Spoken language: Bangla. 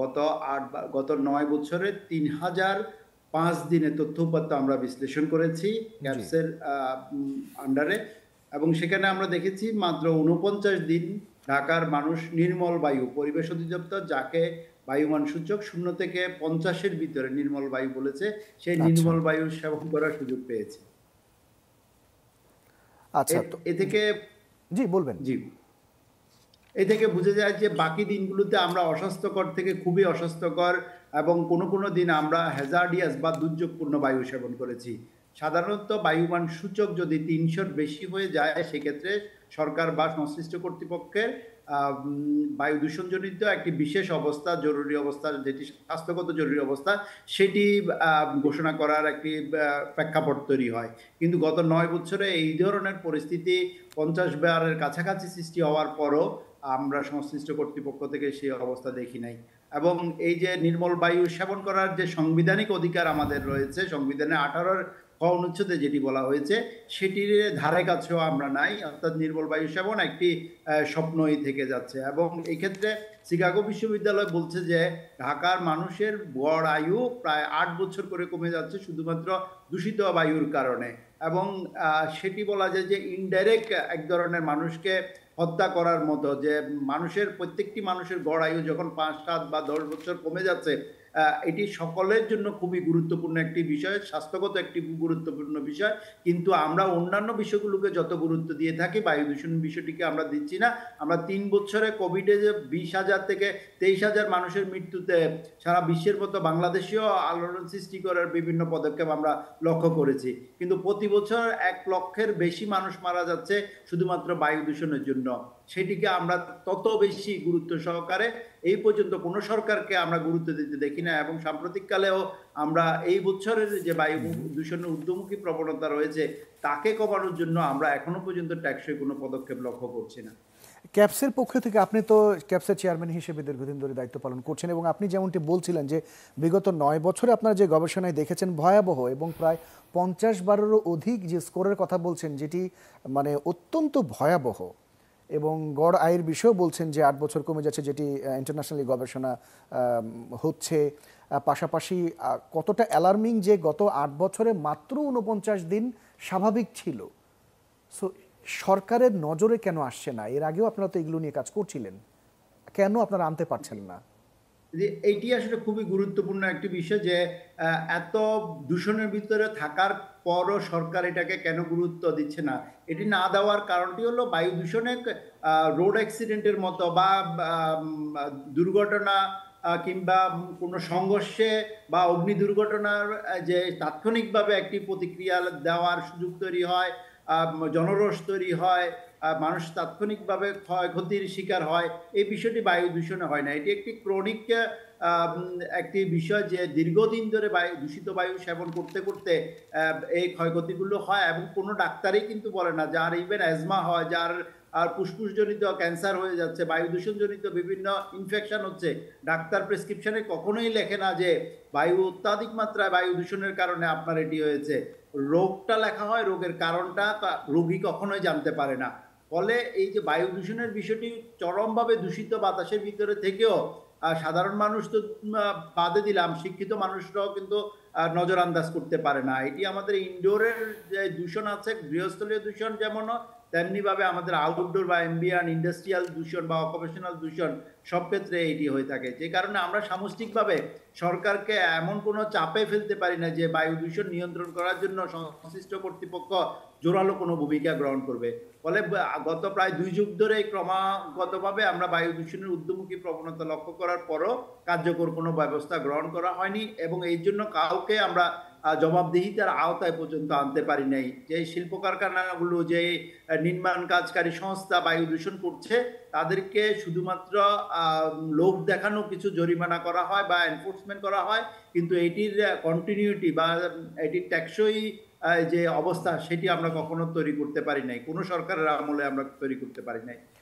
গত গত ৯ বছরে ৩,০০৫ দিনের তথ্য উপাত্ত আমরা বিশ্লেষণ করেছি জি। ক্যাপসের আন্ডারে, এবং সেখানে আমরা দেখেছি মাত্র ৪৯ দিন ঢাকার মানুষ নির্মল বায়ু, পরিবেশ অধিদপ্তর যাকে বায়ুমান সূচক ০ থেকে ৫০ এর ভিতরে নির্মল বায়ু বলেছে, সেই আচ্ছা। নির্মল বায়ু সেবন করার সুযোগ পেয়েছে। এ আচ্ছা তো এ থেকে জি, বলবেন। জি। এ থেকে বুঝা যায় যে বাকি দিনগুলোতে আমরা অস্বাস্থ্যকর থেকে খুবই অস্বাস্থ্যকর এবং কোনো দিন আমরা হ্যাজার্ডিয়াস বা দুর্যোগপূর্ণ বায়ু সেবন করেছি। সাধারণত বায়ুমান সূচক যদি ৩০০ র বেশি হয়ে যায় সেক্ষেত্রে সরকার বা সংশ্লিষ্ট কর্তৃপক্ষের বায়ু দূষণজনিত একটি বিশেষ অবস্থা, জরুরি অবস্থা, যেটি স্বাস্থ্যগত জরুরি অবস্থা, সেটি ঘোষণা করার একটি প্রেক্ষাপট তৈরি হয়। কিন্তু গত ৯ বছরে এই ধরনের পরিস্থিতি ৫০ বারের কাছাকাছি সৃষ্টি হওয়ার পরও আমরা সংশ্লিষ্ট কর্তৃপক্ষ থেকে সেই অবস্থা দেখি নাই। এবং এই যে নির্মল বায়ু সেবন করার যে সাংবিধানিক অধিকার আমাদের রয়েছে, সংবিধানের ১৮ র ক অনুচ্ছেদে যেটি বলা হয়েছে, সেটির ধারে কাছেও আমরা নাই। অর্থাৎ নির্মল বায়ু সেবন একটি স্বপ্নই থেকে যাচ্ছে। এবং এক্ষেত্রে চিকাগো বিশ্ববিদ্যালয় বলছে যে ঢাকার মানুষের গড় আয়ু প্রায় ৮ বছর করে কমে যাচ্ছে শুধুমাত্র দূষিত বায়ুর কারণে। এবং সেটি বলা যায় যে ইনডাইরেক্ট এক ধরনের মানুষকে হত্যা করার মতো, যে মানুষের প্রত্যেকটি মানুষের গড় আয়ু যখন ৫, ৭ বা ১০ বছর কমে যাচ্ছে, এটি সকলের জন্য খুবই গুরুত্বপূর্ণ একটি বিষয়, স্বাস্থ্যগত একটি গুরুত্বপূর্ণ বিষয়। কিন্তু আমরা অন্যান্য বিষয়গুলোকে যত গুরুত্ব দিয়ে থাকি, বায়ু দূষণ বিষয়টিকে আমরা দিচ্ছি না। আমরা ৩ বছরে কোভিডে যে ২০,০০০ থেকে ২৩,০০০ মানুষের মৃত্যুতে সারা বিশ্বের মতো বাংলাদেশেও আলোড়ন সৃষ্টি করার বিভিন্ন পদক্ষেপ আমরা লক্ষ্য করেছি। কিন্তু প্রতি বছর ১ লক্ষের বেশি মানুষ মারা যাচ্ছে শুধুমাত্র বায়ু দূষণের জন্য। সেটিকে আমরা তত বেশি গুরুত্ব সহকারে এই পর্যন্ত কোনো সরকারকে আমরা গুরুত্ব দিতে দেখি না, এবং সাম্প্রতিককালেও আমরা এই বছরের যে বায়ু হুম। দূষণের ঊর্ধ্বমুখী প্রবণতা রয়েছে, তাকে কমানোর জন্য আমরা এখনো পর্যন্ত টেকসই কোনো পদক্ষেপ লক্ষ্য করছি না। ক্যাপসের পক্ষ থেকে আপনি তো ক্যাপসের চেয়ারম্যান হিসেবে দীর্ঘদিন ধরে দায়িত্ব পালন করছেন এবং আপনি যেমনটি বলছিলেন যে বিগত ৯ বছরে আপনারা যে গবেষণায় দেখেছেন ভয়াবহ এবং প্রায় ৫০ বারেরও অধিক যে স্কোরের কথা বলছেন যেটি মানে অত্যন্ত ভয়াবহ, এবং গড় আয়ের বিষয়েও বলছেন যে ৮ বছর কমে যাচ্ছে, যেটি ইন্টারন্যাশনালি গবেষণা হচ্ছে। পাশাপাশি কতটা অ্যালার্মিং যে গত ৮ বছরে মাত্র ৪৯ দিন স্বাভাবিক ছিল। সো সরকারের নজরে কেন আসছে না? এর আগেও আপনারা তো এগুলো নিয়ে কাজ করছিলেন। কেন আপনারা আনতে পারছেন না? যে এইটি আসলে খুবই গুরুত্বপূর্ণ একটি বিষয় যে এত দূষণের ভিতরে থাকার পরও সরকার এটাকে কেন গুরুত্ব দিচ্ছে না? এটি না দেওয়ার কারণটি হলো বায়ু দূষণে রোড অ্যাক্সিডেন্টের মতো বা আম দুর্ঘটনা কিংবা কোনো সংঘর্ষে বা অগ্নি দুর্ঘটনার যে তাৎক্ষণিকভাবে একটি প্রতিক্রিয়া দেওয়ার সুযোগ তৈরি হয়, জনরোষ তৈরি হয়, মানুষ তাৎক্ষণিকভাবে ক্ষয়ক্ষতির শিকার হয়। এই বিষয়টি বায়ু দূষণে হয় না। এটি একটি ক্রনিক একটি বিষয় যে দীর্ঘদিন ধরে দূষিত বায়ু সেবন করতে এই ক্ষয়ক্ষতিগুলো হয়, এবং কোনো ডাক্তারই কিন্তু বলে না, যার ইভেন অ্যাজমা হয়, যার আর ফুসফুসজনিত ক্যান্সার হয়ে যাচ্ছে, বায়ু দূষণজনিত বিভিন্ন ইনফেকশন হচ্ছে, ডাক্তার প্রেসক্রিপশনে কখনোই লেখে না যে বায়ু অত্যাধিক মাত্রায় বায়ু দূষণের কারণে আপনার এটি হয়েছে। রোগটা লেখা হয়, রোগের কারণটা রোগী কখনোই জানতে পারে না। ফলে এই যে বায়ু দূষণের বিষয়টি চরমভাবে দূষিত বাতাসের ভিতরে থেকেও সাধারণ মানুষ তো বাদে দিলাম, শিক্ষিত মানুষরাও কিন্তু নজর আন্দাজ করতে পারে না। এটি আমাদের ইনডোরের যে দূষণ আছে, গৃহস্থলীয় দূষণ যেমনও, তেমনিভাবে আমাদের আউটডোর বা অ্যাম্বিয়েন্ট ইন্ডাস্ট্রিয়াল দূষণ বা অকুপেশনাল দূষণ সব ক্ষেত্রে এটি হয়ে থাকে। যে কারণে আমরা সামষ্টিকভাবে সরকারকে এমন কোনো চাপে ফেলতে পারি না যে বায়ু দূষণ নিয়ন্ত্রণ করার জন্য সংশ্লিষ্ট কর্তৃপক্ষ জোরালো কোনো ভূমিকা গ্রহণ করবে। ফলে গত প্রায় ২ যুগ ধরে ক্রমাগতভাবে আমরা বায়ু দূষণের ঊর্ধ্বমুখী প্রবণতা লক্ষ্য করার পরও কার্যকর কোনো ব্যবস্থা গ্রহণ করা হয়নি, এবং এই জন্য কাউকে আমরা জবাবদিহিতার আওতায় পর্যন্ত আনতে পারি নাই। যে শিল্প কারখানাগুলো, যে নির্মাণ কাজকারী সংস্থা বায়ু দূষণ করছে, তাদেরকে শুধুমাত্র লোভ দেখানো কিছু জরিমানা করা হয় বা এনফোর্সমেন্ট করা হয়, কিন্তু এটির কন্টিনিউটি বা এটির টেকসই যে অবস্থা, সেটি আমরা কখনো তৈরি করতে পারি নাই। কোনো সরকারের আমলে আমরা তৈরি করতে পারি নাই।